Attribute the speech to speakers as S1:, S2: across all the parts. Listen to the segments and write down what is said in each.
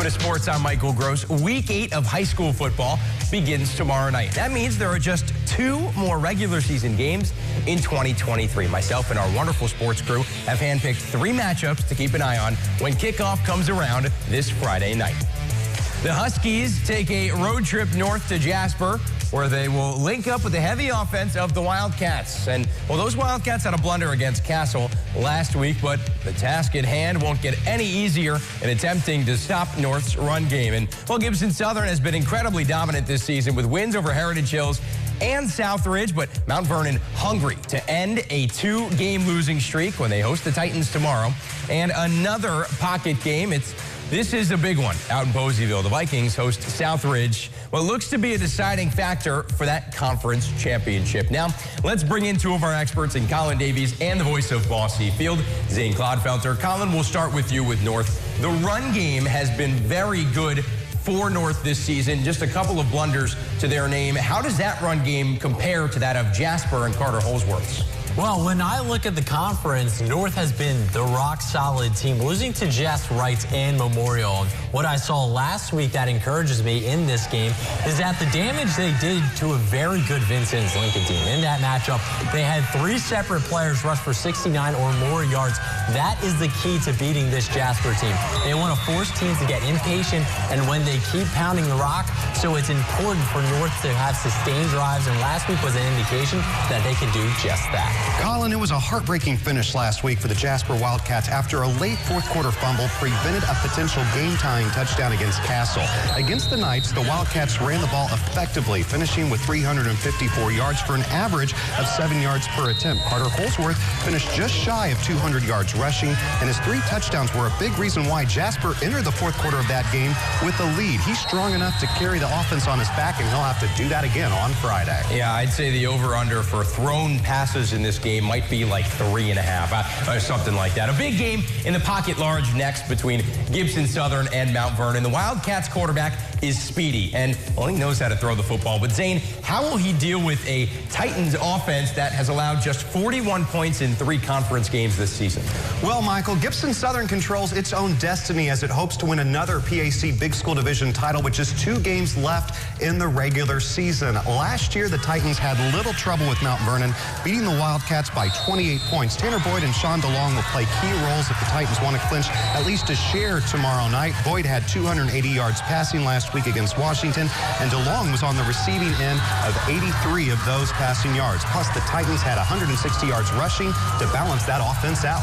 S1: to sports. I'm Michael Gross. Week 8 of high school football begins tomorrow night. That means there are just 2 more regular season games in 2023. Myself and our wonderful sports crew have handpicked 3 matchups to keep an eye on when kickoff comes around this Friday night. The Huskies take a road trip north to Jasper, where they will link up with the heavy offense of the Wildcats. And, well, those Wildcats had a blunder against Castle last week, but the task at hand won't get any easier in attempting to stop North's run game. And, well, Gibson Southern has been incredibly dominant this season with wins over Heritage Hills and Southridge, but Mount Vernon hungry to end a 2-game losing streak when they host the Titans tomorrow. And another pocket game. This is a big one out in Poseyville. The Vikings host Southridge. What looks to be a deciding factor for that conference championship. Now, let's bring in 2 of our experts in Colin Davies and the voice of Bosse Field, Zane Clodfelter. Colin, we'll start with you with North. The run game has been very good for North this season. Just a couple of blunders to their name. How does that run game compare to that of Jasper and Carter Holsworth's?
S2: Well, when I look at the conference, North has been the rock-solid team, losing to Jess Wright and Memorial. And what I saw last week that encourages me in this game is that the damage they did to a very good Vincent's Lincoln team. In that matchup, they had 3 separate players rush for 69 or more yards. That is the key to beating this Jasper team. They want to force teams to get impatient, and when they keep pounding the rock, so it's important for North to have sustained drives, and last week was an indication that they can do just that.
S3: Colin, it was a heartbreaking finish last week for the Jasper Wildcats after a late fourth-quarter fumble prevented a potential game-tying touchdown against Castle. Against the Knights, the Wildcats ran the ball effectively, finishing with 354 yards for an average of 7 yards per attempt. Carter Holsworth finished just shy of 200 yards rushing, and his 3 touchdowns were a big reason why Jasper entered the fourth quarter of that game with a lead. He's strong enough to carry the offense on his back, and he'll have to do that again on Friday.
S1: Yeah, I'd say the over-under for thrown passes in this game might be like 3.5 or something like that. A big game in the pocket large next between Gibson Southern and Mount Vernon. The Wildcats quarterback is speedy and, well, he knows how to throw the football. But Zane, how will he deal with a Titans offense that has allowed just 41 points in 3 conference games this season?
S3: Well, Michael, Gibson Southern controls its own destiny as it hopes to win another PAC Big School Division title with just 2 games left in the regular season. Last year, the Titans had little trouble with Mount Vernon, beating the Wildcats by 28 points. Tanner Boyd and Sean DeLong will play key roles if the Titans want to clinch at least a share tomorrow night. Boyd had 280 yards passing last week against Washington, and DeLong was on the receiving end of 83 of those passing yards. Plus, the Titans had 160 yards rushing to balance that offense out.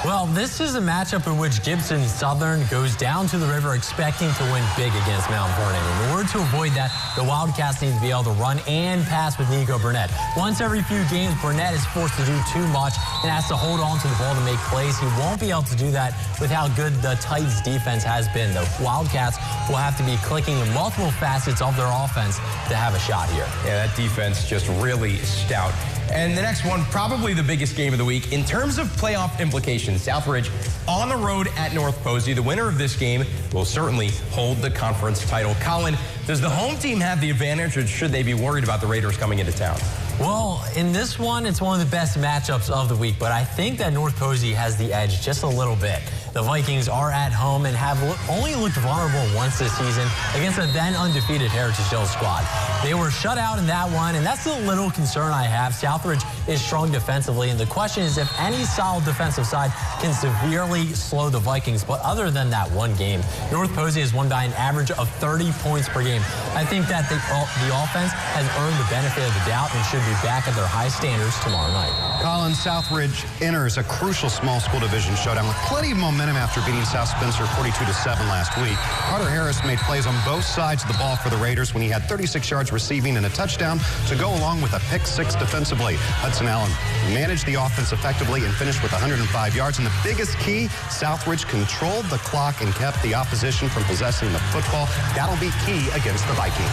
S2: Well, this is a matchup in which Gibson Southern goes down to the river expecting to win big against Mount Vernon. In order to avoid that, the Wildcats need to be able to run and pass with Nico Burnett. Once every few games, Burnett is forced to do too much and has to hold on to the ball to make plays. He won't be able to do that with how good the Titans defense has been. The Wildcats will have to be clicking in multiple facets of their offense to have a shot here.
S1: Yeah, that defense just really stout. And the next one, probably the biggest game of the week. In terms of playoff implications, Southridge on the road at North Posey. The winner of this game will certainly hold the conference title. Colin, does the home team have the advantage, or should they be worried about the Raiders coming into town?
S2: Well, in this one, it's one of the best matchups of the week, but I think that North Posey has the edge just a little bit. The Vikings are at home and have only looked vulnerable once this season against a then undefeated Heritage Hills squad. They were shut out in that one, and that's the little concern I have. Southridge is strong defensively, and the question is if any solid defensive side can severely slow the Vikings. But other than that one game, North Posey has won by an average of 30 points per game. I think that the offense has earned the benefit of the doubt and should be back at their high standards tomorrow night.
S3: Colin, Southridge enters a crucial small school division showdown with plenty of momentum after beating South Spencer 42-7 last week. Carter Harris made plays on both sides of the ball for the Raiders when he had 36 yards receiving and a touchdown to go along with a pick-6 defensively. Hudson Allen managed the offense effectively and finished with 105 yards. And the biggest key, Southridge controlled the clock and kept the opposition from possessing the football. That'll be key against the Vikings.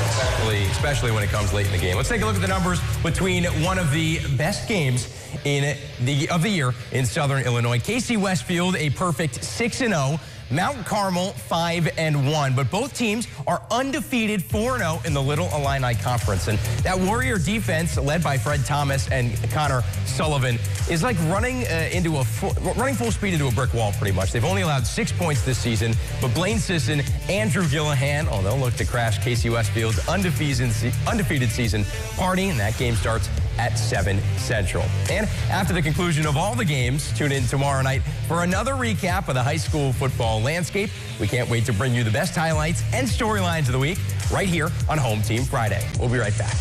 S1: Especially when it comes late in the game. Let's take a look at the numbers between one of the best games of the year in Southern Illinois. KC Westfield, a perfect 6-0. Mount Carmel 5-1, but both teams are undefeated 4-0 in the Little Illini Conference. And that Warrior defense, led by Fred Thomas and Connor Sullivan, is like running full speed into a brick wall, pretty much. They've only allowed 6 points this season, but Blaine Sisson, Andrew Gillihan, they'll look to crash KC Westfield's undefeated season party, and that game starts at 7 Central. And after the conclusion of all the games, tune in tomorrow night for another recap of the high school football landscape. We can't wait to bring you the best highlights and storylines of the week right here on Home Team Friday. We'll be right back.